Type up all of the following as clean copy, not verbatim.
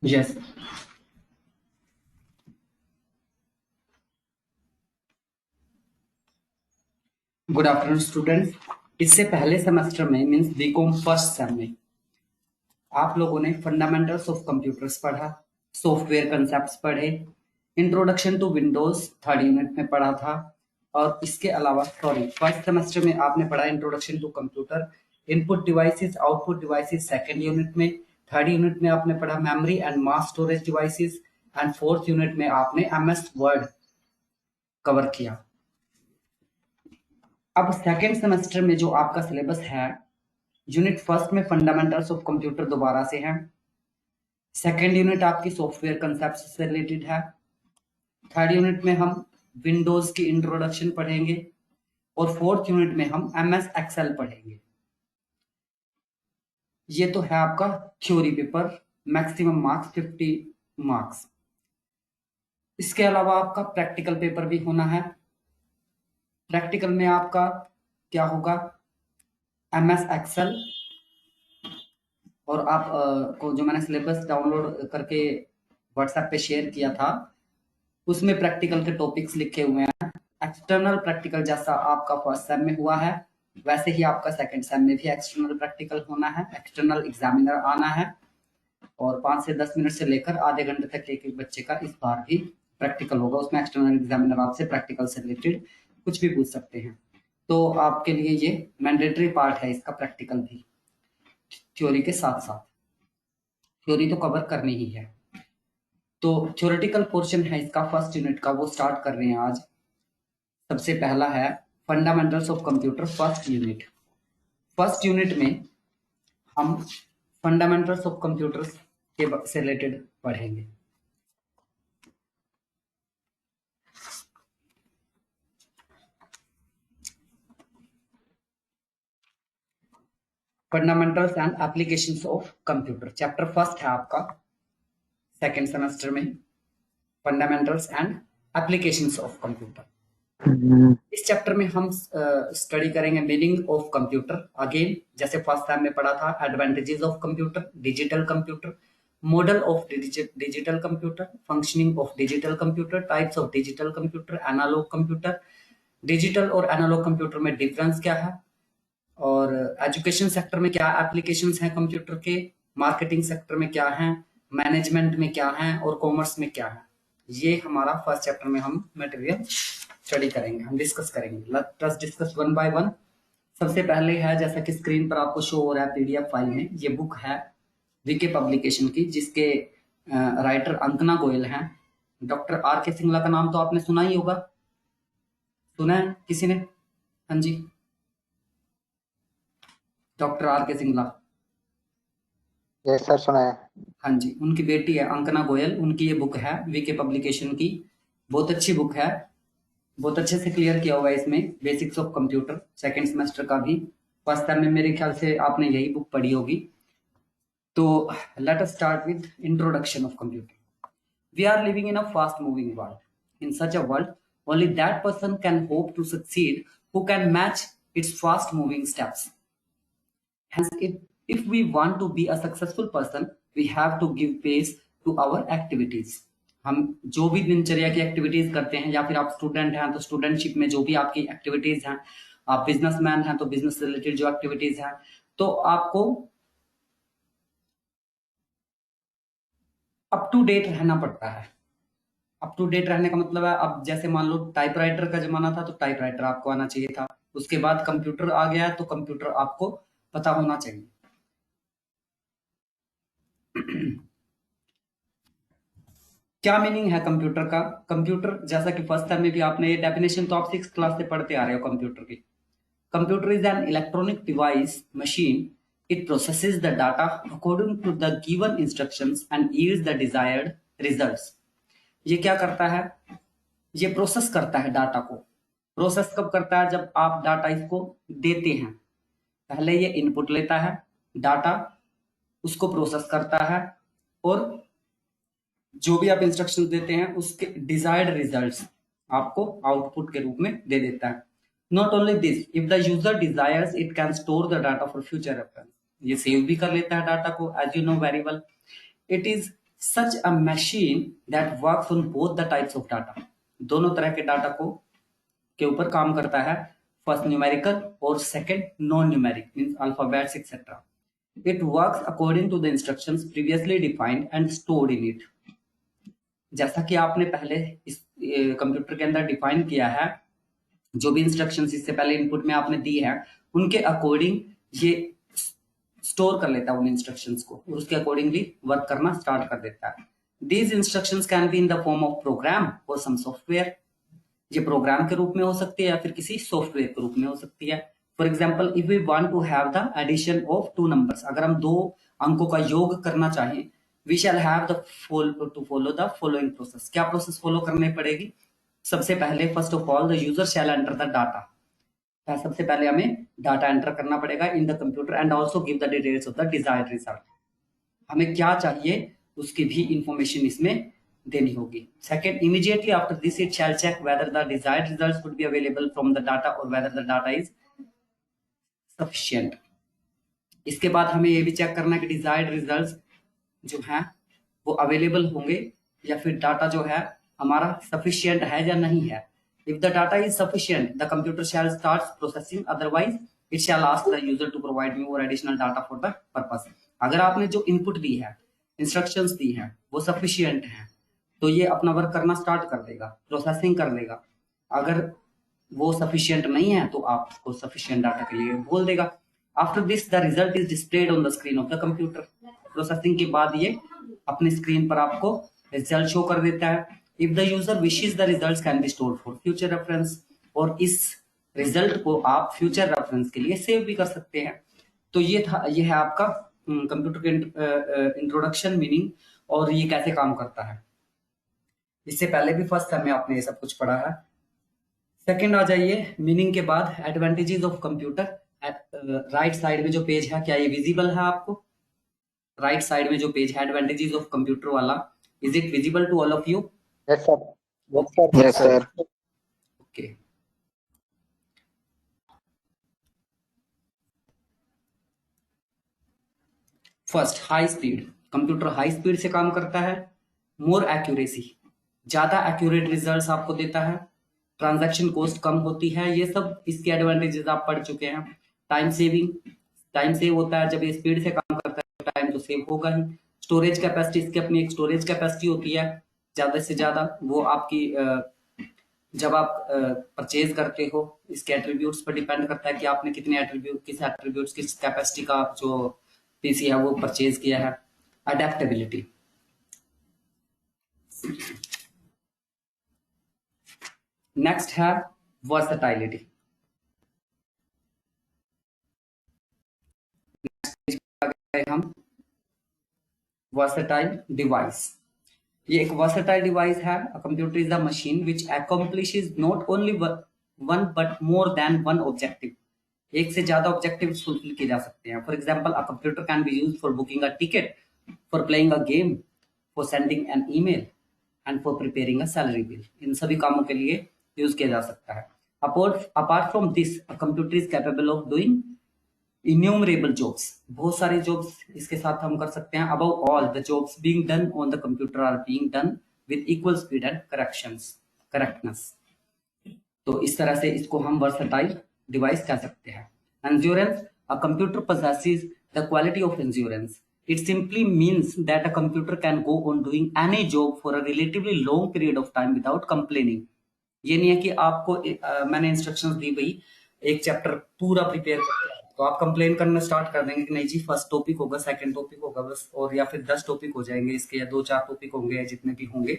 Yes. Good afternoon students. इससे पहले semester में मींस बीकॉम फर्स्ट सेम में आप लोगों ने फंडामेंटल्स ऑफ कंप्यूटर्स पढ़ा, सॉफ्टवेयर कंसेप्ट्स पढ़े, introduction to Windows third unit में पढ़ा था। और इसके अलावा फर्स्ट सेमेस्टर में आपने पढ़ा introduction to computer, input devices output devices second unit में। थर्ड यूनिट में आपने पढ़ा memory and mass storage devices and fourth unit में आपने एमएस वर्ड कवर किया। अब सेकेंड सेमेस्टर में जो आपका सिलेबस है, यूनिट फर्स्ट में फंडामेंटल्स ऑफ कंप्यूटर दोबारा से है, सेकेंड यूनिट आपकी सॉफ्टवेयर कंसेप्ट से रिलेटेड है, थर्ड यूनिट में हम विंडोज की इंट्रोडक्शन पढ़ेंगे और फोर्थ यूनिट में हम एमएस एक्सेल पढ़ेंगे। ये तो है आपका theory paper, maximum marks 50 marks. इसके अलावा आपका प्रैक्टिकल पेपर भी होना है। प्रैक्टिकल में आपका क्या होगा, एमएस एक्सेल, और आप को जो मैंने सिलेबस डाउनलोड करके व्हाट्सएप पे शेयर किया था उसमें प्रैक्टिकल के टॉपिक्स लिखे हुए हैं। एक्सटर्नल प्रैक्टिकल जैसा आपका फर्स्ट सेम में हुआ है वैसे ही आपका सेकंड सेम में भी एक्सटर्नल प्रैक्टिकल होना है। एक्सटर्नल एग्जामिनर आना है और 5 से 10 मिनट से लेकर आधे घंटे तक एक एक बच्चे का इस बार भी प्रैक्टिकल होगा। उसमें एक्सटर्नल एग्जामिनर आपसे प्रैक्टिकल से रिलेटेड कुछ भी पूछ सकते हैं। तो आपके लिए ये मैंडेटरी पार्ट है इसका, प्रैक्टिकल भी थ्योरी के साथ साथ। थ्योरी तो कवर करनी ही है। तो थ्योरेटिकल पोर्शन है इसका फर्स्ट यूनिट का, वो स्टार्ट कर रहे हैं आज। सबसे पहला है fundamentals of computer first unit. First unit में हम फंडामेंटल्स ऑफ कंप्यूटर्स के से रिलेटेड पढ़ेंगे। Fundamentals and applications of computer chapter first है आपका सेकेंड सेमेस्टर में, fundamentals and applications of computer. इस चैप्टर में हम स्टडी करेंगे मीनिंग ऑफ कंप्यूटर। अगेन जैसे फर्स्ट टाइम में पढ़ा था, advantages of computer, digital computer, model of digital computer, functioning of digital computer, types of digital computer, analogue computer, digital और analogue computer में डिफरेंस क्या है, और एजुकेशन सेक्टर में क्या एप्लीकेशंस हैं कंप्यूटर के, मार्केटिंग सेक्टर में क्या है, मैनेजमेंट में क्या है और कॉमर्स में क्या है। ये हमारा फर्स्ट चैप्टर में हम मटेरियल स्टडी करेंगे, हम डिस्कस करेंगे। Let us discuss one by one. सबसे पहले है, जैसा कि स्क्रीन पर आपको शो हो रहा है पीडीएफ फाइल में, ये बुक है वीके पब्लिकेशन की, जिसके राइटर अंकना गोयल हैं। डॉक्टर आर के सिंगला का नाम तो आपने सुना ही होगा, सुना है किसी ने? हाँ जी, डॉक्टर आर के सिंगला। यस सर, सुना है। हाँ जी, उनकी बेटी है अंकना गोयल, उनकी ये बुक है वीके पब्लिकेशन की। बहुत अच्छी बुक है, बहुत अच्छे से क्लियर किया हुआ है इसमें basics of computer, second semester का भी। फर्स्ट टाइम में मेरे ख्याल से आपने यही बुक पढ़ी होगी। तो let us start with introduction of computer. We are living in a fast moving world. In such a world, only that person can hope to succeed who can match its fast moving steps. Hence, if we want to be a successful person, we have to give pace to our activities. हम जो भी दिनचर्या की activities करते हैं, या फिर आप स्टूडेंट हैं तो स्टूडेंटशिप में जो भी आपकी एक्टिविटीज हैं, आप बिजनेसमैन हैं तो बिजनेस से रिलेटेड जो एक्टिविटीज हैं, तो आपको अप टू डेट रहना पड़ता है। अप टू डेट रहने का मतलब है, अब जैसे मान लो टाइपराइटर का जमाना था तो टाइपराइटर आपको आना चाहिए था, उसके बाद कंप्यूटर आ गया है तो कंप्यूटर आपको पता होना चाहिए। क्या मीनिंग है कंप्यूटर का? कंप्यूटर, जैसा कि फर्स्ट टाइम में भी आपने ये डेफिनेशन तो आप 6th क्लास से पढ़ते आ रहे हो कंप्यूटर की। Computer is an electronic device machine, it processes the data according to the given instructions and yields the desired results. ये क्या करता है? ये प्रोसेस करता है डाटा को। प्रोसेस कब करता है? जब आप डाटा इसको देते हैं। पहले ये इनपुट लेता है डाटा, उसको प्रोसेस करता है, और जो भी आप इंस्ट्रक्शन देते हैं उसके डिजायर्ड रिजल्ट्स आपको आउटपुट के रूप में दे देता है। Not only this, if the user desires it can store the data for future reference. ये सेव भी कर लेता है डाटा को, as you know very well. It is such a machine that works on both the types of data, दोनों तरह के data को के ऊपर काम करता है, फर्स्ट न्यूमेरिकल और second non numeric means alphabets etcetera. It works according to the instructions previously defined and stored in it. जैसा कि आपने पहले इस कंप्यूटर के अंदर डिफाइन किया है, जो भी इंस्ट्रक्शंस इससे पहले इनपुट में आपने दी है उनके अकॉर्डिंग ये स्टोर कर लेता है उन इंस्ट्रक्शंस को और उसके अकॉर्डिंगली वर्क करना स्टार्ट कर देता है। These instructions can be in the form of program और सम सॉफ्टवेयर। ये प्रोग्राम के रूप में हो सकती है या फिर किसी सॉफ्टवेयर के रूप में हो सकती है। For example, if we want to have the addition of two numbers, अगर हम दो अंकों का योग करना चाहें, we shall have the to follow the following process. क्या प्रोसेस फॉलो करनी पड़ेगी? सबसे पहले first of all the user shall enter the data. सबसे पहले हमें डाटा एंटर करना पड़ेगा in the computer and also give the details of the desired result. हमें क्या चाहिए उसकी भी इंफॉर्मेशन इसमें देनी होगी। Second, immediately after this it shall check whether the desired results could be available from the data और whether the data is sufficient. इसके बाद हमें ये भी चेक करना है कि डिजायर्ड रिजल्ट्स जो हैं वो अवेलेबल होंगे या फिर डाटा जो है हमारा सफिशिएंट है या नहीं है। If the data is sufficient, the computer shall start processing. Otherwise, it shall ask the user to provide me more additional data for the purpose. अगर आपने जो इनपुट दी है, इंस्ट्रक्शंस दी हैं, वो सफिशिएंट हैं, तो ये अपना वर्क करना स्टार्ट कर देगा, प्रोसेसिंग कर देगा। अगर वो सफिशिएंट नहीं है तो आपको सफिशिएंट डाटा के लिए बोल देगा। After this the result is displayed on the screen of the computer. Processing के बाद ये अपने स्क्रीन पर आपको रिजल्ट शो कर देता है। If the user wishes, the results can be stored for future reference, और इस रिजल्ट को आप फ्यूचर रेफरेंस के लिए सेव भी कर सकते हैं। तो ये है आपका कंप्यूटर के इंट्रोडक्शन, मीनिंग और ये कैसे काम करता है। इससे पहले भी फर्स्ट टाइम में आपने ये सब कुछ पढ़ा है। सेकंड आ जाइए, मीनिंग के बाद advantages of computer. Right side में जो पेज है, क्या ये विजिबल है आपको? राइट साइड में जो पेज है एडवांटेजेस ऑफ कंप्यूटर वाला, is it visible to all of you? Yes, sir. Yes, sir. Yes, sir. Okay. First, high speed. Computer high speed से काम करता है। मोर एक्यूरेसी, ज्यादा एक्यूरेट रिजल्ट्स आपको देता है। ट्रांजैक्शन कॉस्ट कम होती है। ये सब इसके एडवांटेजेस आप पढ़ चुके हैं। टाइम सेविंग, टाइम सेव होता है जब ये स्पीड से काम करता है, टाइम तो सेव होगा ही। स्टोरेज कैपेसिटी, इसकी अपनी एक स्टोरेज कैपेसिटी होती है ज्यादा से ज्यादा। वो आपकी जब आप परचेज करते हो, इसके एट्रीब्यूट्स पर डिपेंड करता है कि आपने कितने एट्रीब्यूट, किस एट्रीब्यूट्स, किस कैपेसिटी का जो पीसी है वो परचेज किया है। अडेप्टेबिलिटी, नेक्स्ट है वर्सेटाइलिटी। हम वर्सेटाइल डिवाइस, ये एक वर्सेटाइल डिवाइस है। A computer is the machine which accomplishes not only one but more than one objective. एक से ज्यादा ऑब्जेक्टिव फुलफिल किए जा सकते हैं। For example, a computer can be used for booking a ticket, for playing a game, for sending an email and for preparing a salary bill. इन सभी कामों के लिए यूज किया जा सकता है। Apart from this, a computer is capable of doing innumerable jobs, बहुत सारे जॉब्स इसके साथ हम कर सकते हैं। Above all the jobs being done on the computer are being done with equal speed and correctness. तो इस तरह से इसको हम वर्सेटाइल डिवाइस कह सकते हैं। Endurance, a computer possesses the quality of endurance. It simply means that a computer can go on doing any job for a relatively long period of time without complaining. ये नहीं है कि आपको मैंने instructions दी भाई एक चैप्टर पूरा prepare करके तो आप कंप्लेन करना स्टार्ट कर देंगे कि नहीं जी फर्स्ट टॉपिक होगा, सेकंड टॉपिक होगा बस, और या फिर 10 टॉपिक हो जाएंगे इसके, या 2-4 टॉपिक होंगे या जितने भी होंगे।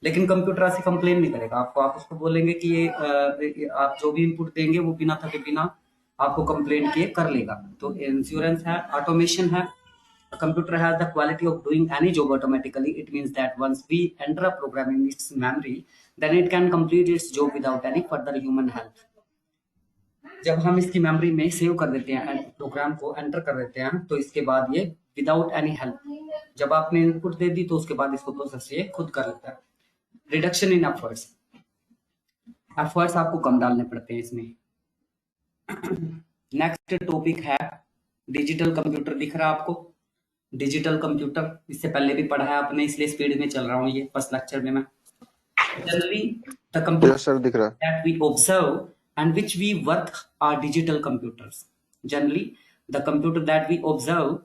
लेकिन कंप्यूटर ऐसे कंप्लेन नहीं करेगा आपको। आप उसको बोलेंगे कि ये आप जो भी इनपुट देंगे वो बिना थके बिना आपको कंप्लेन किए कर लेगा। तो इंश्योरेंस है। ऑटोमेशन है। A computer has the quality of doing any job automatically. It means that once we enter a program in its memory, then it can complete its job without any further human help. जब हम इसकी memory में save कर देते हैं, programme को enter कर देते हैं, तो इसके बाद ये विदाउट एनी हेल्प, जब आपने इनपुट दे दी तो उसके बाद इसको प्रोसेस ये खुद कर लेता है। रिडक्शन इन एफर्ट्स, एफर्ट्स आपको कम डालने पड़ते हैं इसमें। नेक्स्ट टॉपिक है डिजिटल कंप्यूटर। दिख रहा है आपको? डिजिटल कंप्यूटर, इससे पहले भी पढ़ा है आपने, इसलिए स्पीड में चल रहा हूँ, ये फर्स्ट लेक्चर में मैं। Generally the computer yes sir, दिख रहा है। that we observe and which we work are digital computers. Generally, the computer that we observe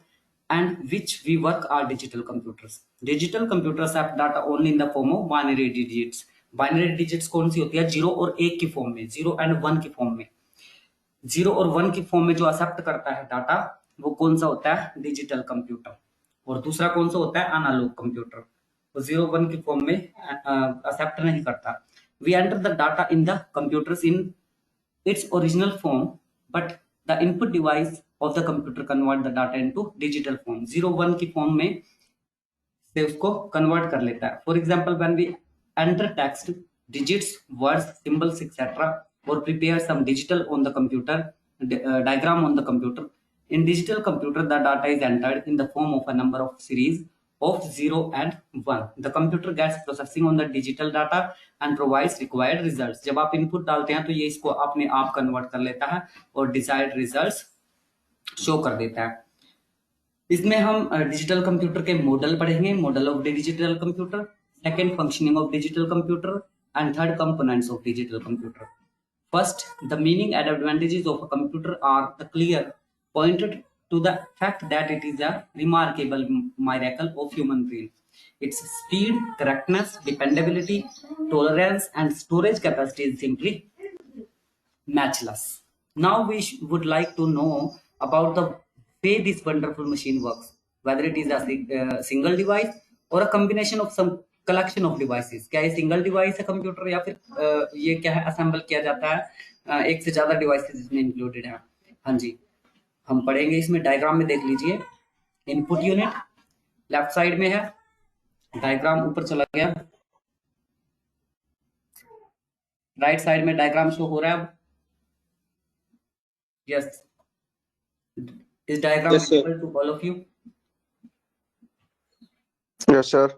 and which we work are digital computers. Digital computers have data only in the form of binary digits. Binary digits कौन सी होती है? 0 और 1 की form में, 0 and 1 की form में। 0 और 1 की फॉर्म में जो एक्सेप्ट करता है डाटा, वो कौन सा होता है? Digital computer. और दूसरा कौन सा होता है? Analog computer. वो 0 1 की फॉर्म में एक्सेप्ट नहीं करता। We enter the data in the computers in its original form, but the input device of the computer convert the data into digital form. 0 1 की फॉर्म में से उसको कन्वर्ट कर लेता है। For example when we enter text, digits, words, symbols etcetera, और prepare some digital on the computer, diagram on the computer. In digital computer, the data is entered in the form of a number of series of 0 and 1. The computer gets processing on the digital data and provides required results. जब आप input डालते हैं तो ये इसको अपने आप convert कर लेता है और डिजायर्ड रिजल्ट्स शो कर देता है। इसमें हम डिजिटल कंप्यूटर के मॉडल पढ़ेंगे, model of digital computer, second functioning of digital computer, and third components of digital computer. First, the meaning and advantages of a computer are the clear pointed to the fact that it is a remarkable miracle of human brain. Its speed, correctness, dependability, tolerance, and storage capacity is simply matchless. Now we would like to know about the way this wonderful machine works, whether it is a single device or a combination of some collection of devices. क्या ये single device है computer, या फिर ये क्या है, assemble किया जाता है, एक से ज्यादा डिवाइसेस इसमें इंक्लूडेड है? हाँ जी, हम पढ़ेंगे इसमें। डायग्राम में देख लीजिए, इनपुट यूनिट लेफ्ट साइड में है, डायग्राम ऊपर चला गया, राइट साइड में डायग्राम शो हो रहा है अब। यस, इस diagram Yes, sir. To all of you? Yes sir,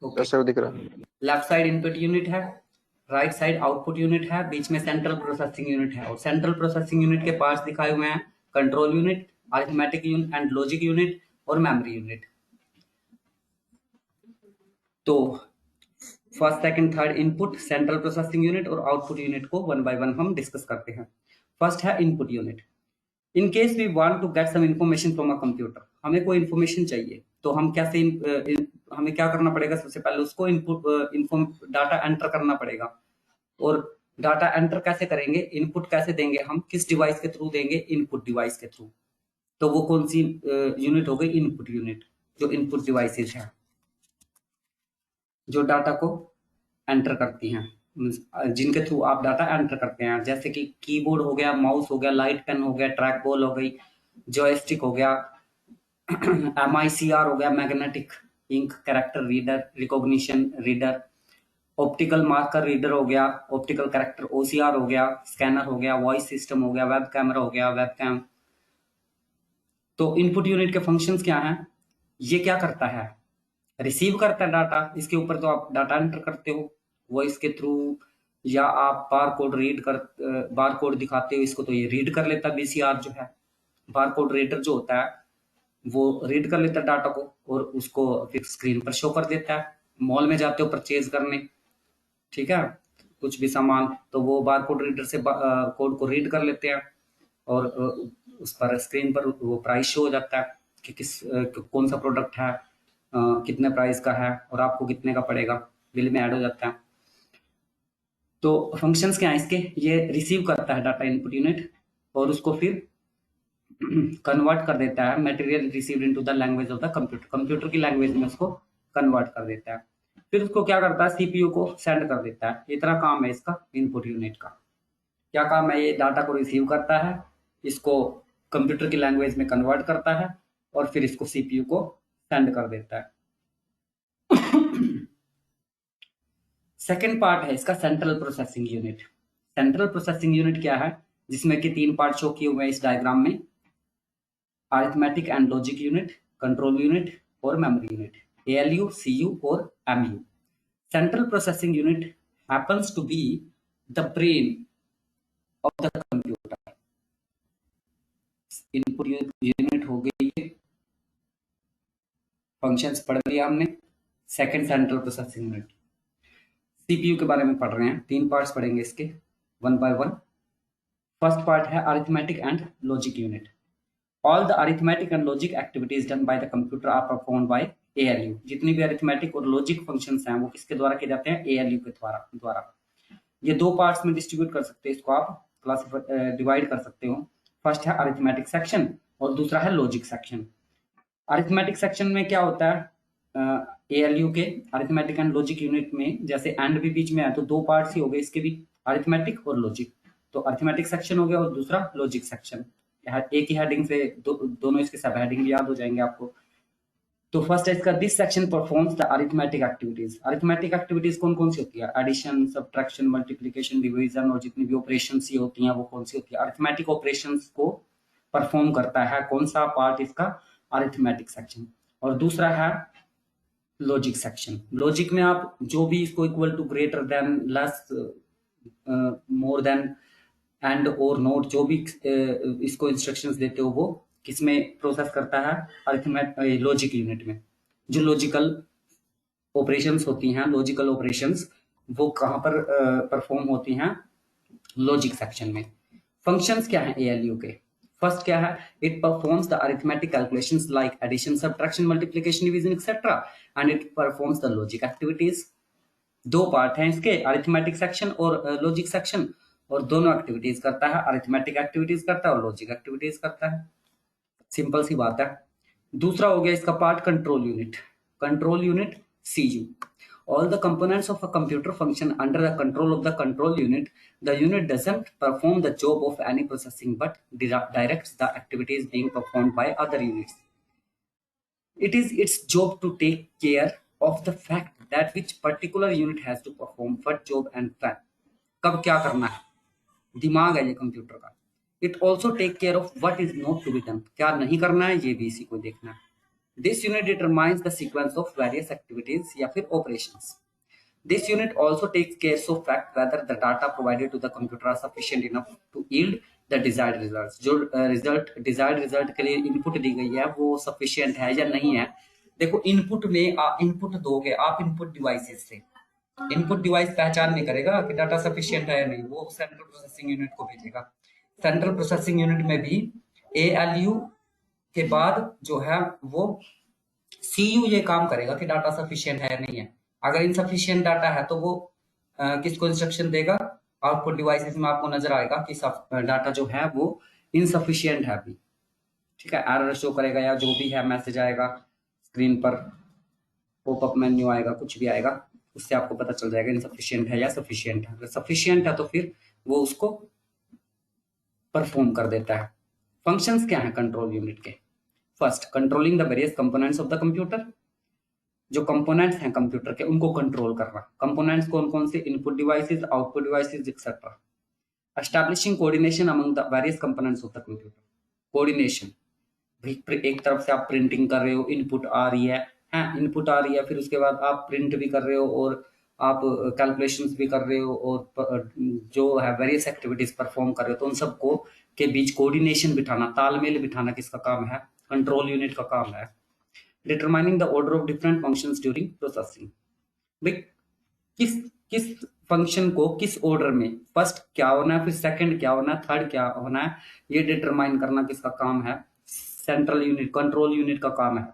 okay. Yes sir, दिख रहा है। लेफ्ट साइड इनपुट यूनिट है, राइट साइड आउटपुट यूनिट है, बीच में सेंट्रल प्रोसेसिंग यूनिट है। और सेंट्रल प्रोसेसिंग यूनिट के पार्ट्स दिखाए हुए हैं, control unit, arithmetic unit and logic unit, और मेमोरी यूनिट। तो first second third input, central processing unit और आउटपुट यूनिट को वन बाय वन हम डिस्कस करते हैं। फर्स्ट है input unit. In case we want to get some information from a computer, हमें कोई इंफॉर्मेशन चाहिए तो हम कैसे हमें क्या करना पड़ेगा? सबसे पहले उसको इनपुट डाटा एंटर करना पड़ेगा। और डाटा एंटर कैसे करेंगे, इनपुट कैसे देंगे हम, किस डिवाइस के थ्रू देंगे? इनपुट डिवाइस के थ्रू। तो वो कौन सी यूनिट हो गई? इनपुट यूनिट, जो इनपुट डिवाइसेज है जो डाटा को एंटर करती हैं, जिनके थ्रू आप डाटा एंटर करते हैं, जैसे कि कीबोर्ड हो गया, माउस हो गया, लाइट पेन हो गया, ट्रैक बॉल हो गई, जॉयस्टिक हो गया, MICR हो गया, magnetic ink character reader, recognition reader, optical marker reader हो गया, ऑप्टिकल कैरेक्टर OCR हो गया, स्कैनर हो गया, वॉइस सिस्टम हो गया, वेब कैमरा हो गया, वेब कैम। तो इनपुट यूनिट के फंक्शंस क्या हैं? ये क्या करता है? रिसीव करता है डाटा, इसके ऊपर तो आप डाटा एंटर करते हो वॉइस के थ्रू, या आप बार कोड दिखाते हो इसको, तो ये रीड कर लेता है। BCR जो है, बार कोड रीडर जो होता है, वो रीड कर लेता है डाटा को और उसको फिर स्क्रीन पर शो कर देता है। मॉल में जाते हो परचेज करने, ठीक है, कुछ भी सामान, तो वो बार कोड रीडर से कोड को रीड कर लेते हैं और उस पर स्क्रीन पर वो प्राइस शो हो जाता है कि कौन सा प्रोडक्ट है, कितने प्राइस का है और आपको कितने का पड़ेगा, बिल में ऐड हो जाता है। तो फंक्शंस क्या है इसके? ये रिसीव करता है डाटा इनपुट यूनिट और उसको फिर कन्वर्ट कर देता है, material received into the language of the computer, computer की लैंग्वेज में उसको कन्वर्ट कर देता है। फिर उसको क्या करता है? CPU को सेंड कर देता है। इतना काम है इसका इनपुट यूनिट का। क्या काम है? ये डाटा को रिसीव करता है, इसको कंप्यूटर की लैंग्वेज में कन्वर्ट करता है और फिर इसको CPU को सेंड कर देता है। सेकेंड पार्ट है इसका central processing unit. Central processing unit क्या है? जिसमें कि 3 पार्ट शो किए हुए हैं इस डायग्राम में, arithmetic and logic unit, control unit और मेमोरी यूनिट, ALU, CU और MU। Central processing unit happens to be the brain of the computer. Input unit हो गई फंक्शंस पढ़ लिया हमने। Second central processing unit, CPU के बारे में पढ़ रहे हैं। 3 पार्ट्स पढ़ेंगे इसके, one by one. First part है arithmetic and logic unit. All the arithmetic and logic activities done by the computer are performed by ALU। जितनी भी अरिथमेटिक और लॉजिक फंक्शंस हैं वो किसके द्वारा किए जाते हैं? ALU के द्वारा। ये 2 पार्ट्स में डिस्ट्रीब्यूट कर सकते हैं, इसको आप क्लासिफाई डिवाइड कर सकते हो। फर्स्ट है अरिथमेटिक सेक्शन और दूसरा है लॉजिक सेक्शन। अरिथमेटिक सेक्शन में क्या होता है? ALU के अरिथमेटिक एंड लॉजिक यूनिट में जैसे एंड भी बीच में है तो 2 पार्ट्स ही हो गए इसके भी, अरिथमेटिक और लॉजिक। तो अरिथमेटिक सेक्शन हो गया और दूसरा लॉजिक सेक्शन। एक ही हेडिंग से दोनों इसके सब हेडिंग याद हो जाएंगे आपको। तो फर्स्ट है इसका, this section performs the arithmetic activities. Arithmetic activities कौन कौन सी होती है? एडिशन, सब्ट्रैक्शन, मल्टीप्लिकेशन, डिवीजन और जितनी भी ऑपरेशंस ये होती हैं वो कौन सी होती है? अरिथमेटिक ऑपरेशंस को परफॉर्म करता है कौन सा पार्ट इसका? Arithmetic section. और दूसरा है लॉजिक सेक्शन। लॉजिक में आप जो भी इसको equal to, greater than, less, more than, and और नोट, जो भी इसको इंस्ट्रक्शंस देते हो वो किसमें प्रोसेस करता है? अरिथमेटिक लॉजिक यूनिट में। जो लॉजिकल ऑपरेशंस होती हैं, लॉजिकल ऑपरेशंस वो कहां पर परफॉर्म होती हैं? लॉजिक सेक्शन में। फंक्शंस क्या हैं ALU के? फर्स्ट क्या है? It performs the arithmetic calculations like addition, subtraction, multiplication, division etcetera, and it performs the logic activities. 2 part हैं इसके, अरिथमेटिक सेक्शन और लॉजिक सेक्शन, और दोनों एक्टिविटीज करता है। अरिथमेटिक एक्टिविटीज करता है और लॉजिक एक्टिविटीज करता है। सिंपल सी बात है। दूसरा हो गया इसका part control unit. Control unit CU। All the components of a computer function under the control of the control unit. The unit doesn't perform the job of any processing but directs the activities being performed by other units. It is its job to take care of the fact that which particular unit has to perform what job and when. कब क्या करना है, दिमाग है ये computer का। It also take care of what is not to be done, क्या नहीं करना है ये भी इसी को देखना है। This unit determines the sequence of various activities या फिर operations. This unit also takes care of fact whether the data provided to the computer are sufficient enough to yield the desired results. जो desired result के लिए input दी गई है वो sufficient है या नहीं है। देखो इनपुट में इनपुट दोगे आप इनपुट डिवाइसेस से, इनपुट डिवाइस पहचान नहीं करेगा कि डाटा सफिशिएंट है या नहीं, वो सेंट्रल प्रोसेसिंग यूनिट को भेजेगा। सेंट्रल प्रोसेसिंग यूनिट में भी ALU के बाद जो है वो CU ये काम करेगा कि डाटा सफिशिएंट है या नहीं है। अगर इनसफिशिएंट डाटा है तो वो किसको इंस्ट्रक्शन देगा? आउटपुट डिवाइसेस में आपको नजर आएगा कि डाटा जो है वो इनसफिशिएंट है अभी, ठीक है। एरर शो करेगा या जो भी है मैसेज आएगा स्क्रीन पर, पॉपअप मेन्यू आएगा, कुछ भी आएगा, उससे आपको पता चल जाएगा इनसफिशिएंट है या सफिशिएंट है। अगर सफिशिएंट है तो फिर वो उसको परफॉर्म कर देता है। फंक्शंस क्या है कंट्रोल यूनिट के? First, controlling the various components of the computer. जो कंपोनेंट्स हैं कंप्यूटर के उनको कंट्रोल करना। कंपोनेंट्स कौन कौन से? Input devices, output devices etcetera. Establishing coordination among the various components of the computer. Coordination, एक तरफ से आप प्रिंटिंग कर रहे हो, इनपुट आ रही है, इनपुट आ रही है, फिर उसके बाद आप प्रिंट भी कर रहे हो और आप कैलकुलेशंस भी कर रहे हो और जो है वेरियस एक्टिविटीज परफॉर्म कर रहे हो, तो उन सबको के बीच कोऑर्डिनेशन बिठाना, तालमेल बिठाना किसका काम है? कंट्रोल यूनिट का काम है। Determining the order of different functions during processing. भाई किस फंक्शन को किस ऑर्डर में फर्स्ट क्या होना है, फिर सेकंड क्या होना है, थर्ड क्या होना है, ये डिटरमाइन करना किसका काम है? सेंट्रल यूनिट, कंट्रोल यूनिट का काम है।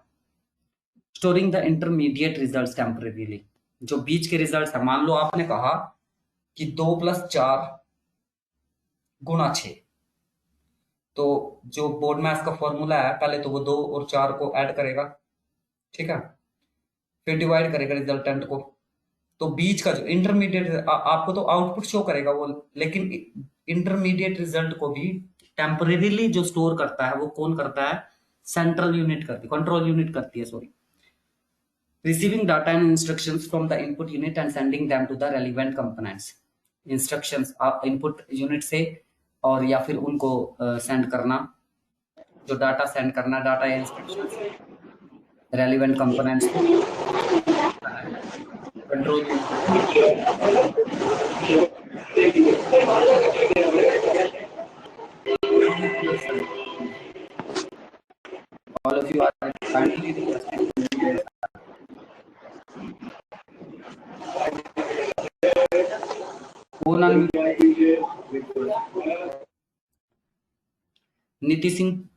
Storing the intermediate results temporarily. जो बीच के रिजल्ट्स है, मान लो आपने कहा कि 2 + 4 × 6, तो जो बोर्ड मैथ्स का फॉर्मूला है पहले तो वो 2 और 4 को ऐड करेगा, ठीक है, फिर डिवाइड करेगा रिजल्टेंट को। तो बीच का जो इंटरमीडिएट आपको तो आउटपुट शो करेगा वो, लेकिन इंटरमीडिएट रिजल्ट को भी टेम्परेरीली जो स्टोर करता है वो कौन करता है? सेंट्रल यूनिट करती है, कंट्रोल यूनिट करती है, sorry. Receiving data and instructions from the input unit and sending them to the relevant components. Instructions input unit से और या फिर उनको सेंड करना, जो डाटा सेंड करना, डाटा या instructions relevant components control. All of you are kindly requested to mute कौन नीति सिंह,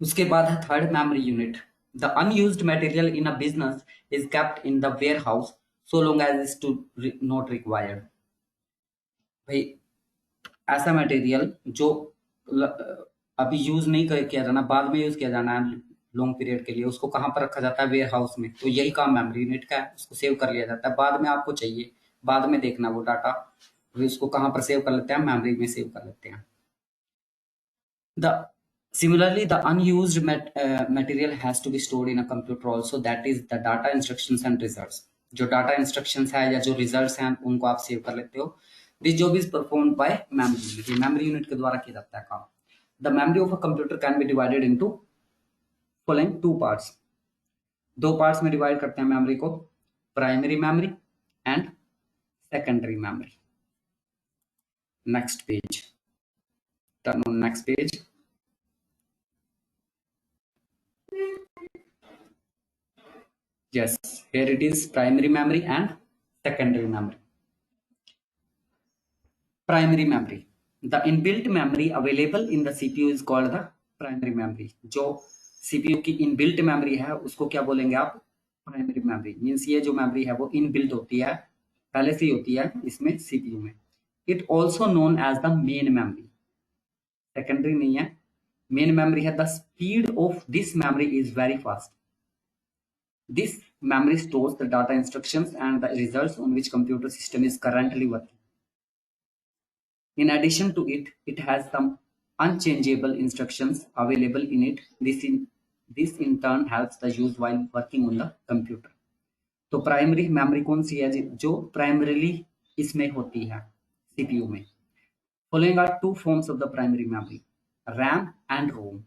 उसके बाद है third memory unit. The unused material in a business is kept in the warehouse so long as is to not required. भाई ऐसा material जो अभी use नहीं किया जाना, बाद में यूज किया जाना है लॉन्ग पीरियड के लिए, उसको कहाँ पर रखा जाता है? वेयर हाउस में। तो यही काम मेमोरी यूनिट का है, उसको सेव कर लिया जाता है। बाद में आपको चाहिए, बाद में देखना वो डाटा, उसको कहाँ पर सेव कर लेते हैं? मेमोरी में सेव कर लेते हैं। Similarly, the unused material has to be stored in a computer also, that is the data instructions and results. जो data instructions है या जो results हैं उनको आप सेव कर लेते हो। This job is performed by memory unit। ये memory unit के द्वारा किया जाता है काम। The memory of a computer can be divided into following two parts। दो parts में divide करते हैं memory को, primary memory and secondary memory। Next page, turn on next page। Yes, here it is, primary memory and secondary memory। Primary memory, the inbuilt memory available in the CPU is called the primary memory। जो CPU की inbuilt memory है उसको क्या बोलेंगे आप? Primary memory। Means ये जो memory है वो inbuilt होती है, पहले से ही होती है इसमें CPU में। It also known as the main memory। Secondary नहीं है, main memory है। The speed of this memory is very fast। This memory stores the data instructions and the results on which computer system is currently working। In addition to it, it has some unchangeable instructions available in it। This in turn helps the use while working on the computer। तो primary memory कौन सी है जो primarily इसमें होती है CPU में? Following are two forms of the primary memory, RAM and ROM,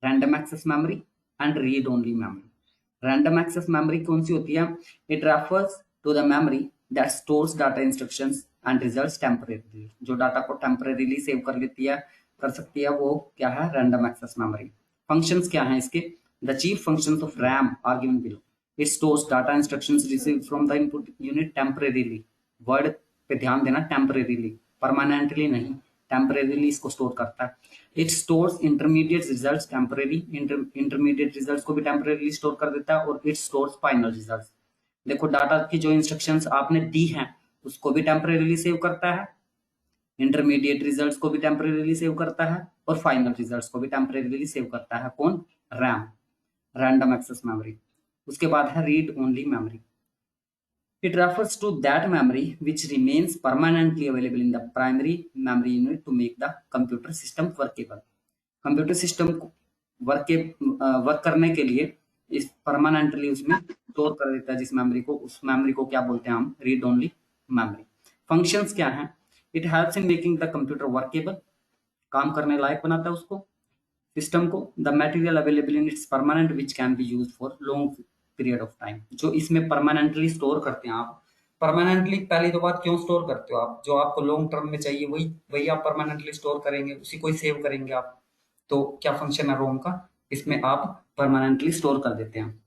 random access memory and read only memory। Random access memory कौन सी होती है? It refers to the memory that stores data instructions and results temporarily। जो data को temporarily save कर लेती है, कर सकती है, वो क्या है? Random access memory. फंक्शंस क्या हैं इसके? The chief functions of RAM are given below. It stores data instructions received from the input unit temporarily. Word पे ध्यान देना, टेम्परेरीली, परमानेंटली नहीं, टेम्परेरीली इसको स्टोर करता है। It stores intermediate results temporary, intermediate results को भी टेम्परेरीली स्टोर कर देता है। और इट स्टोर्स फाइनल रिजल्ट्स। देखो डाटा की जो इंस्ट्रक्शंस आपने दी हैं उसको भी टेम्परेरीली सेव करता है, इंटरमीडिएट रिजल्ट्स को भी टेम्परेरीली सेव करता है, और फाइनल रिजल्ट्स को भी टेम्परेरीली सेव करता है। कौन? RAM, random access memory. उसके बाद है read only memory. It refers to that memory which remains permanently available in the primary memory unit to make the computer system workable। Computer system work करने के लिए इस परमानेंटली उसमें store कर देता है जिस मेमोरी को, उस मेमोरी को क्या बोलते हैं हम? Read only memory. फंक्शंस क्या हैं? It helps in making the computer workable, काम करने लायक बनाता है उसको, सिस्टम को। The material available in its permanent which can be use for long period of time. जो इसमें परमानेंटली स्टोर करते हैं आप, परमानेंटली पहली तो बात क्यों स्टोर करते हो आप? जो आपको लॉन्ग टर्म में चाहिए वही वही आप परमानेंटली स्टोर करेंगे, उसी को ही सेव करेंगे आप। तो क्या फंक्शन है रोम का? इसमें आप परमानेंटली स्टोर कर देते हैं।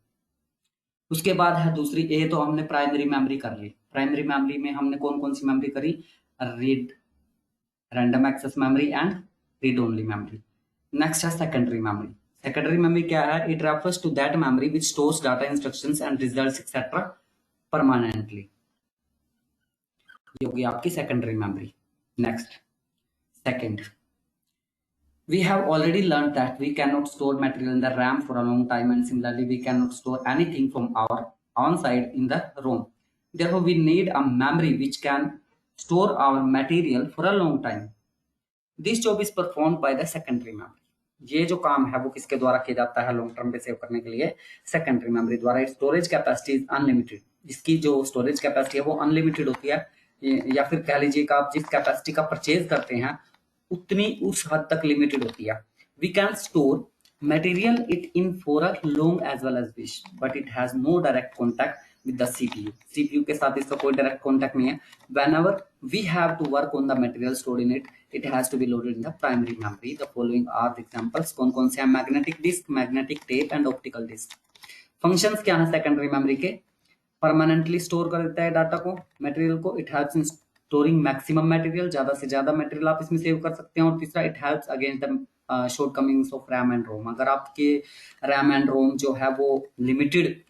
उसके बाद है दूसरी, ये तो हमने प्राइमरी मेमोरी कर ली। प्राइमरी मेमोरी में हमने कौन कौन सी मेमोरी करी? Read, random access memory and read only memory. Next है सेकेंडरी मेमोरी। सेकेंडरी मेमोरी क्या है? It refers to that memory which stores data instructions and results etcetera permanently. ये होगी आपकी secondary memory. Next, second, we have already learned that we cannot store material in the RAM for a long time, and similarly we cannot store anything from our own side in the ROM। Therefore we need a memory which can store our material for a long time। This job is performed by the secondary memory। ये जो काम है वो किसके द्वारा किया जाता है लॉन्ग टर्म पे सेव करने के लिए? सेकेंडरी मेमोरी द्वारा। Storage capacity is unlimited. इसकी जो स्टोरेज कैपेसिटी है वो अनलिमिटेड होती है, या फिर कह लीजिए कि आप जिस कैपेसिटी का परचेज करते हैं उतनी उस हद तक लिमिटेड होती है। We can store material it in for a long as well as wish, but it has no direct contact with the CPU. CPU के साथ इसका कोई डायरेक्ट कॉन्टैक्ट नहीं है. Whenever we have to work on the material stored in it, it has to be loaded in the primary memory. The following are the examples. कौन कौन से हैं? Magnetic disk, magnetic tape and optical disk. Functions क्या है secondary memory के? Permanently store कर देता है डाटा को, मटेरियल को. It helps in storing maximum material, ज्यादा से ज्यादा मटेरियल आप इसमें सेव कर सकते हैं. और तीसरा, it helps against the shortcomings of RAM and ROM. अगर आपके रैम एंड रोम जो है वो लिमिटेड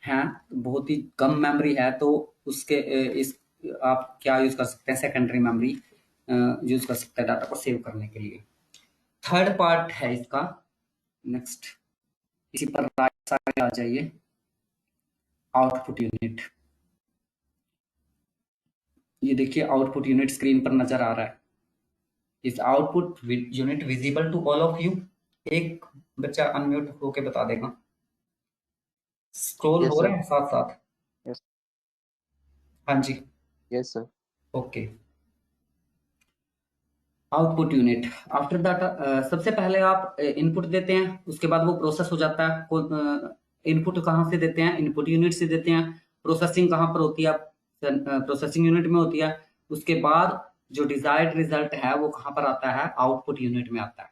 है, बहुत ही कम मेमोरी है, तो उसके इस आप क्या यूज कर सकते हैं? सेकेंडरी मेमोरी यूज कर सकते हैं डाटा को सेव करने के लिए. थर्ड पार्ट है इसका. नेक्स्ट इसी पर राइट साइड आ जाइए. Output unit. ये देखिए आउटपुट यूनिट स्क्रीन पर नजर आ रहा है. इस output unit visible to all of you? एक बच्चा अनम्यूट होके बता देगा. स्क्रॉल Yes, हो sir. रहा है साथ साथ? Yes. हाँ जी. Yes, sir. Okay. Output unit after that सबसे पहले आप इनपुट देते हैं, उसके बाद वो प्रोसेस हो जाता है. इनपुट कहाँ से देते हैं? इनपुट यूनिट से देते हैं. प्रोसेसिंग कहाँ पर होती है? प्रोसेसिंग यूनिट में होती है. उसके बाद जो डिजायर्ड रिजल्ट है वो कहाँ पर आता है? आउटपुट यूनिट में आता है.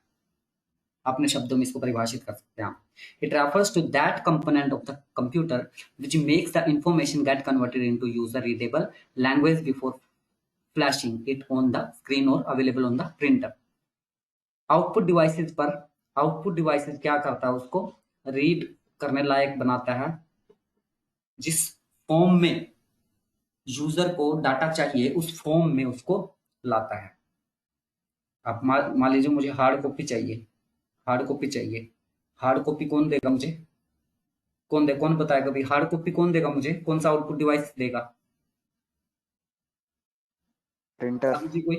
अपने शब्दों में इसको परिभाषित कर सकते हैं. It refers to that component of the computer which makes the information get converted into user readable language before flashing it on the screen or available on the printer. Output devices पर output devices क्या करता है? उसको read करने लायक बनाता है. जिस form में यूजर को डाटा चाहिए उस फॉर्म में उसको लाता है. आप मान लीजिए मुझे हार्ड कॉपी चाहिए. हार्ड कॉपी चाहिए. हार्ड कॉपी कौन देगा मुझे? कौन बताएगा भाई हार्ड कॉपी कौन देगा मुझे? कौन सा आउटपुट डिवाइस देगा? Printer. जी कोई?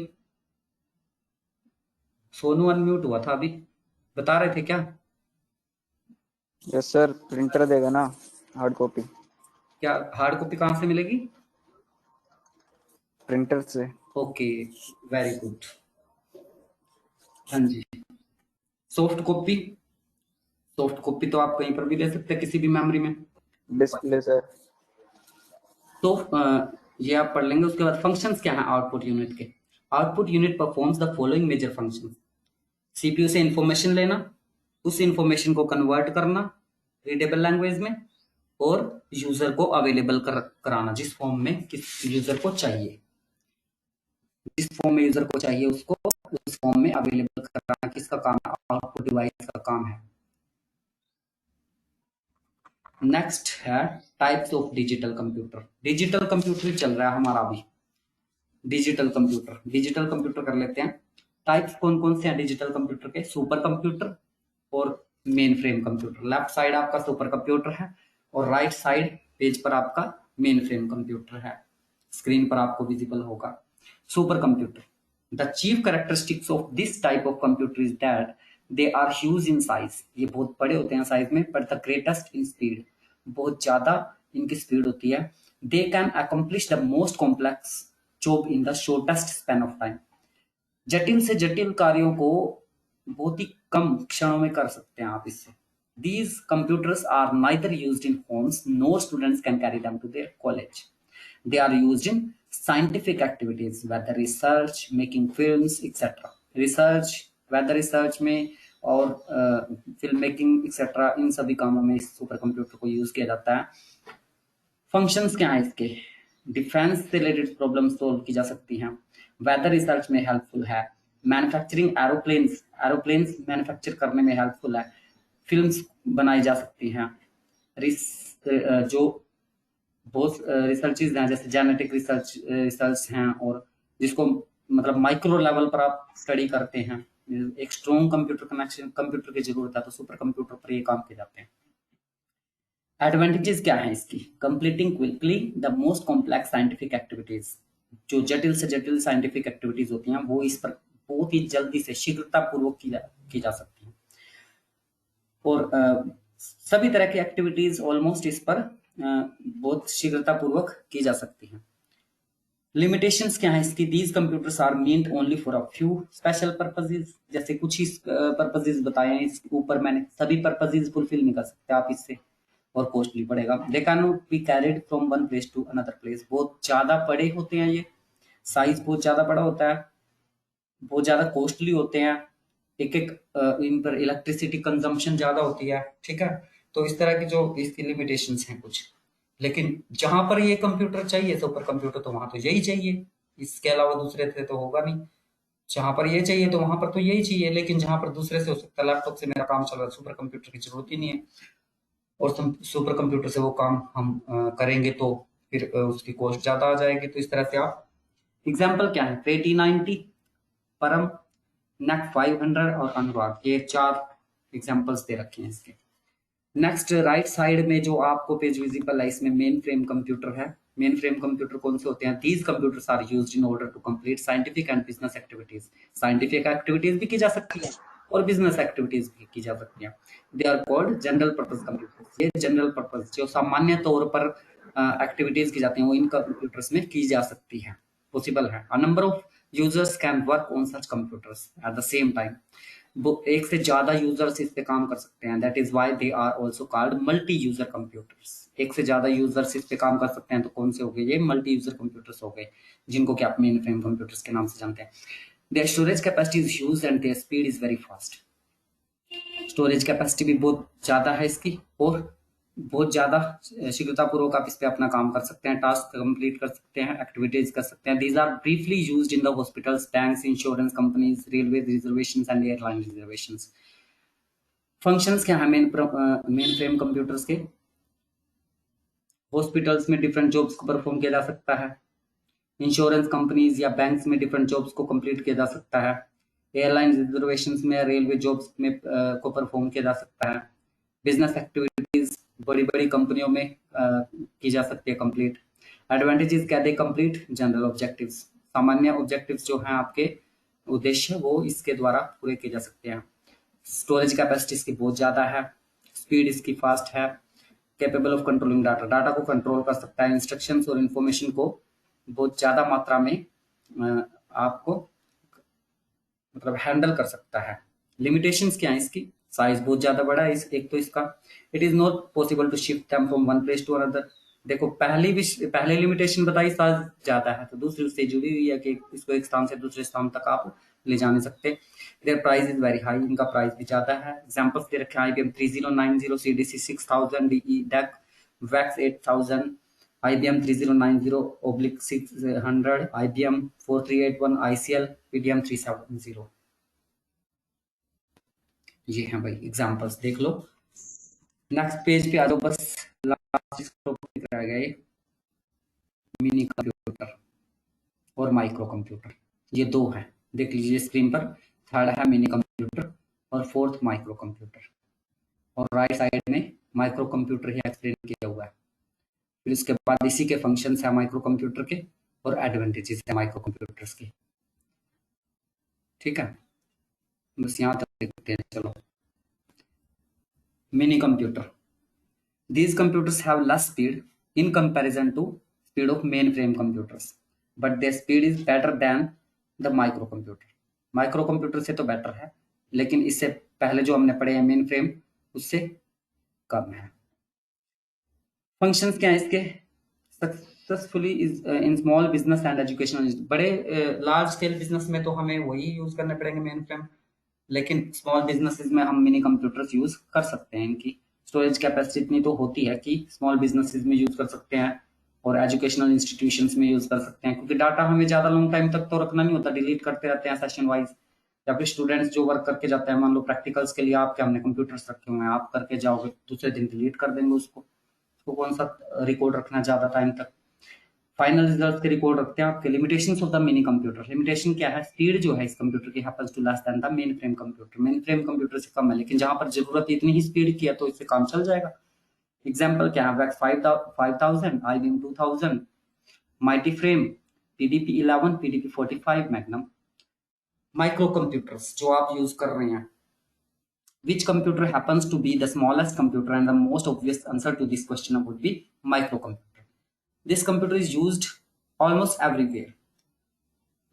सोनू अनम्यूट हुआ था अभी. बता रहे थे क्या? Yes, sir. Printer देगा ना हार्ड कॉपी. क्या हार्ड कॉपी कहाँ से मिलेगी? प्रिंटर से. Okay, very good. हाँ जी. Soft copy. सॉफ्ट कॉपी तो आप कहीं पर भी दे सकते हैं, किसी भी मेमोरी में. Display sir. तो ये आप पढ़ लेंगे. उसके बाद फंक्शंस क्या हैं आउटपुट यूनिट के? Output unit performs the following major functions. CPU से इंफॉर्मेशन लेना, उस इंफॉर्मेशन को कन्वर्ट करना रीडेबल लैंग्वेज में, और यूजर को अवेलेबल कराना जिस फॉर्म में किस यूजर को चाहिए. जिस फॉर्म में यूजर को चाहिए उसको उस फॉर्म में अवेलेबल कराना किसका काम है? आउटपुट डिवाइस का काम है. नेक्स्ट है types of digital computer. Digital computer चल रहा है हमारा अभी. डिजिटल कंप्यूटर कर लेते हैं. टाइप्स कौन कौन से हैं डिजिटल कंप्यूटर के? सुपर कंप्यूटर और mainframe computer. Left side आपका सुपर कंप्यूटर है और राइट साइड पेज पर आपका मेन फ्रेम कंप्यूटर है. स्क्रीन पर आपको विजिबल होगा. Supercomputer. The chief characteristics of this type of computer is that they are huge in size. ये बहुत बड़े होते हैं साइज में, but the greatest in speed. बहुत ज्यादा इनकी स्पीड होती है. They can accomplish the most complex job in the shortest span of time. जटिल से जटिल कार्यों को बहुत ही कम क्षणों में कर सकते हैं आप इससे. These computers are neither used in homes nor students can carry them to their college. They are used in scientific activities, whether research, making films, etc. Research, whether research में और फिल्म मेकिंग एक्सेट्रा, इन सभी कामों में इस super computer को use किया जाता है. फंक्शंस क्या है इसके? डिफेंस से रिलेटेड प्रॉब्लम सोल्व की जा सकती हैं. वेदर रिसर्च में हेल्पफुल है. मैन्युफैक्चरिंग एरोप्लेन्स मैन्युफैक्चर करने में हेल्पफुल है. फिल्म्स बनाई जा सकती हैं. जो बहुत रिसर्चेज हैं जैसे जेनेटिक रिसर्च हैं, और जिसको मतलब माइक्रो लेवल पर आप स्टडी करते हैं. एक स्ट्रॉन्ग कंप्यूटर की जरूरत है, तो सुपर कंप्यूटर पर ये काम किए जाते हैं. एडवांटेजेस क्या है इसकी? Completing quickly the most complex scientific activities. जो जटिल से जटिल साइंटिफिक एक्टिविटीज होती हैं वो इस पर बहुत ही जल्दी से शीघ्रता पूर्वक की जा सकती हैं. और सभी तरह की एक्टिविटीज ऑलमोस्ट इस पर बहुत शीघ्रता पूर्वक की जा सकती हैं. लिमिटेशंस क्या है इसकी? These computers are meant only for a few special purposes. जैसे कुछ ही पर्पसेस बताए हैं इसके ऊपर, मैंने सभी पर्पसेस फुलफिल नहीं कर सकते आप इससे. और कॉस्टली पड़ेगा। They can not be carried from one place to another place, बहुत ज्यादा बड़े होते हैं, ये साइज बहुत ज्यादा बड़ा होता है, बहुत ज्यादा कॉस्टली होते हैं, एक एक इन पर इलेक्ट्रिसिटी कंजम्पशन ज्यादा होती है, ठीक है। तो इस तरह की जो इसकी लिमिटेशंस हैं कुछ, लेकिन जहां पर ये कंप्यूटर चाहिए सुपर कंप्यूटर, तो वहां तो यही चाहिए, इसके अलावा दूसरे से तो होगा नहीं। जहां पर ये चाहिए तो वहां पर तो यही चाहिए, लेकिन जहां पर दूसरे से हो सकता है, लैपटॉप से मेरा काम चल रहा है, सुपर कंप्यूटर की जरूरत ही नहीं है, और सुपर कंप्यूटर से वो काम हम करेंगे तो फिर उसकी कॉस्ट ज्यादा आ जाएगी। तो इस तरह से आप एग्जाम्पल क्या है, T90, परम, नेक 500 और अनुराग, ये 4 एग्जांपल्स दे रखे हैं इसके। नेक्स्ट राइट साइड में जो आपको पेज विजिबल है, इसमें मेन फ्रेम कंप्यूटर है। मेन फ्रेम कंप्यूटर कौन से होते हैं? These computers are used in order to complete scientific and business activities. Scientific activities भी की जा सकती है और बिजनेस एक्टिविटीज भी की जा सकती है। They are called general purpose computers. ये जनरल पर्पस जो सामान्य तौर पर एक्टिविटीज की जाती हैं वो इन कंप्यूटर्स में की जा सकती है, पॉसिबल है। A number of users can work on such computers at the same time. वो एक से ज्यादा यूजर्स इस पे काम कर सकते हैं, that is why they are also called multi user computers. एक से ज्यादा यूजर्स इस पे काम कर सकते हैं, तो कौन से हो गए? ये मल्टी यूजर कंप्यूटर्स हो गए, जिनको कि आप मेन फ्रेम कंप्यूटर्स के नाम से जानते हैं। Their storage capacity is huge and their speed is very fast. Storage capacity भी बहुत ज्यादा है इसकी, और बहुत ज्यादा शीघ्रतापूर्वक आप इस पे अपना काम कर सकते हैं, टास्क कंप्लीट कर सकते हैं, एक्टिविटीज कर सकते हैं। These are briefly used in the hospitals, banks, insurance companies, railway reservations and airline reservations. Functions क्या है मेन फ्रेम कंप्यूटर्स के? हॉस्पिटल्स में डिफरेंट जॉब्स को परफॉर्म किया जा सकता है, इंश्योरेंस कंपनीज या बैंक्स में डिफरेंट जॉब्स को कंप्लीट किया जा सकता है, एयरलाइन रिजर्वेशंस में, रेलवे जॉब्स में को परफॉर्म किया जा सकता है, बिजनेस एक्टिविटीज बड़ी बड़ी कंपनियों में की जा सकती है कंप्लीट। एडवांटेजेस क्या दे कंप्लीट जनरल ऑब्जेक्टिव्स। सामान्य ऑब्जेक्टिव्स जो हैं आपके उद्देश्य, वो इसके द्वारा पूरे किए जा सकते हैं। स्टोरेज कैपेसिटी इसकी बहुत ज्यादा है, स्पीड इसकी फास्ट है, capable of controlling data, data को कंट्रोल कर सकता है, इंस्ट्रक्शंस और इंफॉर्मेशन को बहुत ज्यादा मात्रा में आपको मतलब हैंडल कर सकता है। लिमिटेशंस क्या है इसकी? साइज बहुत ज्यादा बड़ा है एक तो इसका, it is not possible to shift them from one place to another. देखो पहले लिमिटेशन बताई साइज ज्यादा है, तो दूसरी उससे जुड़ी हुई है कि इसको एक स्थान से दूसरे स्थान तक आप ले जा नहीं सकते। There price is very high, इनका प्राइस भी ज्यादा है। एग्जांपल्स दे रखे हैं IBM 3090, CDC 6000, DE DEC, VEX 8000, IBM 3090/600, IBM 4381, ICL, PDM 370। ये हैं भाई एग्जांपल्स, देख लो। नेक्स्ट पेज पे आ जाओ, बस लास्ट टॉपिक रह गया ये मिनी कंप्यूटर और माइक्रो कंप्यूटर। ये दो हैं, देख लीजिए स्क्रीन पर। थर्ड है मिनी कंप्यूटर और फोर्थ माइक्रो कंप्यूटर, और राइट साइड में माइक्रो कंप्यूटर ही एक्सप्लेन किया हुआ है। फिर उसके बाद इसी के फंक्शंस है माइक्रो कंप्यूटर के, और एडवांटेजेस है माइक्रो कंप्यूटर्स के, ठीक है। बस यहाँ तक देखते हैं, चलो। Mini computer, these computers have less speed in comparison to speed of mainframe computers, but their speed is better than the microcomputer। Micro computer से तो बेटर है, लेकिन इससे पहले जो हमने पढ़े हैं मेन फ्रेम, उससे कम है। फंक्शंस क्या है इसके? Successfully is in small business and educational. बड़े लार्ज स्केल बिजनेस में तो हमें वही यूज करने पड़ेंगे मेन फ्रेम, लेकिन स्मॉल बिजनेसेस में हम मिनी कंप्यूटर्स यूज कर सकते हैं। इनकी स्टोरेज कैपेसिटी इतनी तो होती है कि स्मॉल बिजनेसेस में यूज कर सकते हैं और एजुकेशनल इंस्टीट्यूशंस में यूज कर सकते हैं, क्योंकि डाटा हमें ज्यादा लॉन्ग टाइम तक तो रखना नहीं होता, डिलीट करते रहते हैं सेशन वाइज। या फिर स्टूडेंट्स जो वर्क करके जाते हैं, मान लो प्रैक्टिकल्स के लिए आपके हमने कंप्यूटर्स रखे हुए हैं, आप करके जाओगे दूसरे दिन डिलीट कर देंगे उसको कौन सा रिकॉर्ड रखना ज्यादा टाइम तक। फाइनल रिजल्ट के रिकॉर्ड रखते हैं आपके। Limitations of the mini computer, limitation क्या है? स्पीड जो है इस कंप्यूटर की happens to less than the mainframe computer. Mainframe computer से कम है, लेकिन जहां पर जरूरत इतनी ही स्पीड की है तो इससे काम चल जाएगा। एग्जांपल क्या है? Wax 5000, IBM 2000, mighty frame, PDP 11, PDP 45, magnum. Micro computers जो आप यूज कर रहे हैं, which computer happens to be the smallest computer? And the most obvious answer to this question would be microcomputer. This computer is used almost everywhere,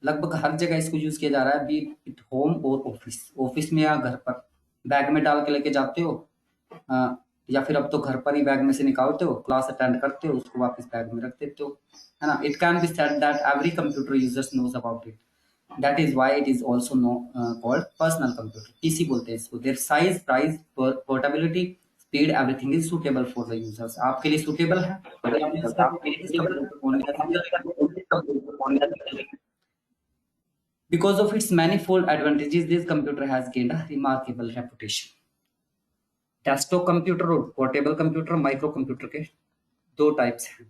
लगभग हर जगह इसको use किया जा रहा है, बी इट होम और ऑफिस। ऑफिस में या घर पर बैग में डाल के लेके जाते हो, या फिर अब तो घर पर ही बैग में से निकालते हो, क्लास अटेंड करते हो, उसको वापस बैग में रख देते हो, है ना। It can be said that every computer users knows about it, that is why it is also called personal computer, PC बोलते हैं इसको। Their size, price, portability, speed, everything is suitable for the users, आपके लिए suitable है, अगर आप use कर रहे हो इस कंप्यूटर को only as user। Because of its manifold advantages, this computer has gained a remarkable reputation. Desktop computer और पोर्टेबल कंप्यूटर, माइक्रो कंप्यूटर के दो टाइप्स हैं।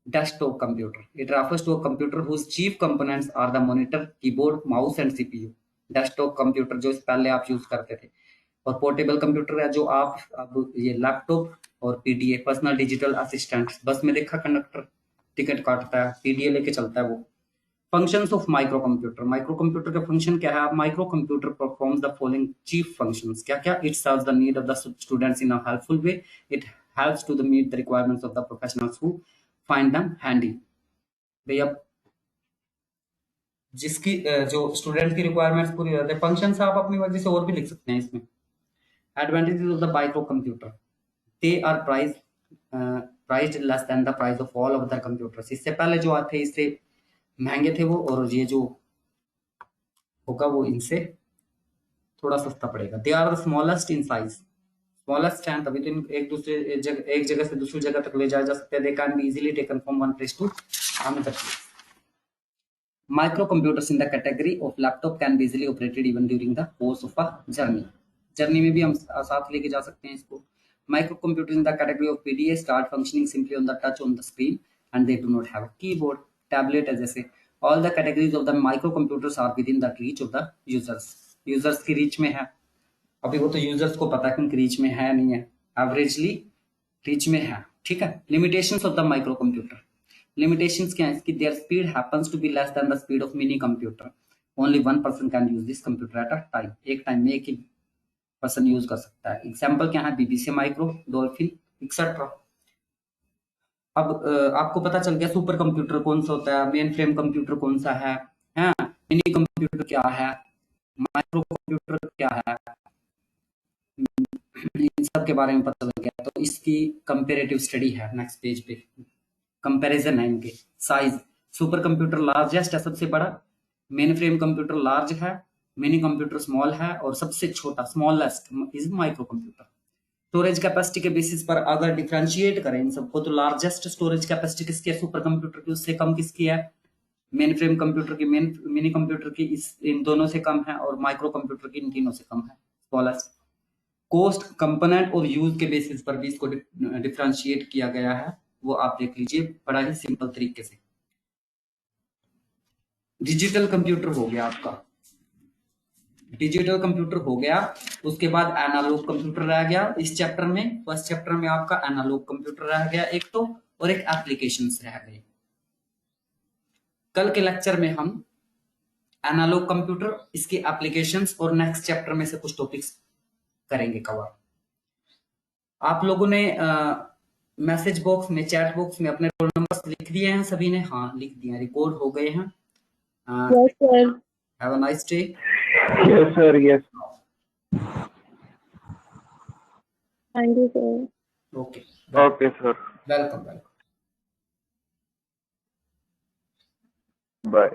Desktop computer, it refers to a computer whose chief components are the monitor, keyboard, mouse and CPU. Desktop computer जो पहले आप use करते थे। और पोर्टेबल कंप्यूटर है जो आप अब ये लैपटॉप और पीडीए, पर्सनल डिजिटल असिस्टेंट, बस में देखा कंडक्टर टिकट काटता है, पीडीए लेके चलता है वो। Functions of micro computer, micro computer का फंक्शन क्या है? Micro computer performs the following chief functions, क्या क्या? It serves the need of the students in a helpful way, it helps to the meet the requirements of the professionals who find them handy. भैया जिसकी जो student की requirements पूरी हो जाती है, फंक्शंस आप अपनी मर्जी से और भी लिख सकते हैं इसमें। Advantages of the micro computer, they are priced less than the price of all other computers. इससे पहले जो आते इससे महंगे थे वो, और ये जो होगा वो इनसे थोड़ा सस्ता पड़ेगा। They are the smallest in size, smallest हैं तभी तो एक जगह से दूसरी जगह तक ले जाया जा सकते हैं। They can be easily taken from one place to another place. Micro computers in the category of laptop can be easily operated even during the course of a journey, journey में भी हम साथ लेके जा सकते हैं इसको। Micro computer in the category of PDA start functioning simply on the touch on the screen and they do not have a keyboard, tablet है जैसे। All the categories of the micro computers are with in the reach of the users, users की reach में है। अभी वो तो users को पता है कि रीच में है नहीं है, एवरेजली रीच में है, ठीक है। Limitations of the micro computer, limitations क्या है इसकी? Their speed happens to be less than the speed of mini computer, only one person can use this computer at a time, एक टाइम में एक ही पर्सन यूज कर सकता है। Example क्या है? BBC micro, dolphin etcetera. अब आपको पता चल गया सुपर कंप्यूटर कौन सा होता है, मेन फ्रेम कंप्यूटर कौन सा है, मिनी कंप्यूटर क्या है, माइक्रो कंप्यूटर क्या है, इन सब के बारे में पता लग गया। तो इसकी कंपेरेटिव स्टडी है नेक्स्ट पेज पे, कंपैरिजन है इनके। साइज, सुपर कंप्यूटर लार्जेस्ट है, सबसे बड़ा। मेन फ्रेम कंप्यूटर लार्ज है, मिनी कंप्यूटर स्मॉल है, और सबसे छोटा smallest is micro computer. Storage capacity के बेसिस पर अगर डिफरेंशिएट करें इन सबको, तो लार्जेस्ट स्टोरेज कैपेसिटी किसकी है? सुपर कंप्यूटर की। उससे कम किसकी है? मेन फ्रेम कंप्यूटर की, मिनी कंप्यूटर की इन दोनों से कम है, और माइक्रो कंप्यूटर की इन तीनों से कम है, स्मॉलेस्ट। कॉस्ट, कंपोनेंट और यूज के बेसिस पर भी इसको डिफरेंशिएट किया गया है, वो आप देख लीजिए बड़ा ही सिंपल तरीके से। डिजिटल कंप्यूटर हो गया आपका, डिजिटल कंप्यूटर हो गया। उसके बाद एनालॉग कंप्यूटर रह गया इस चैप्टर में। फर्स्ट चैप्टर में आपका एनालॉग कंप्यूटर रह गया एक तो, और एक एप्लीकेशंस रह गए। कल के लेक्चर में हम एनालॉग कंप्यूटर, इसके एप्लीकेशंस और नेक्स्ट चैप्टर में से कुछ टॉपिक्स करेंगे कवर। आप लोगों ने मैसेज बॉक्स में, चैट बॉक्स में अपने रोल नंबर्स लिख दिए हैं सभी ने? हाँ लिख दिए हैं, रिकॉर्ड हो गए हैं। Yes, sir. Have a nice day. Yes, sir. Yes. Thank you, sir. Okay, Okay, sir. Welcome welcome. Bye.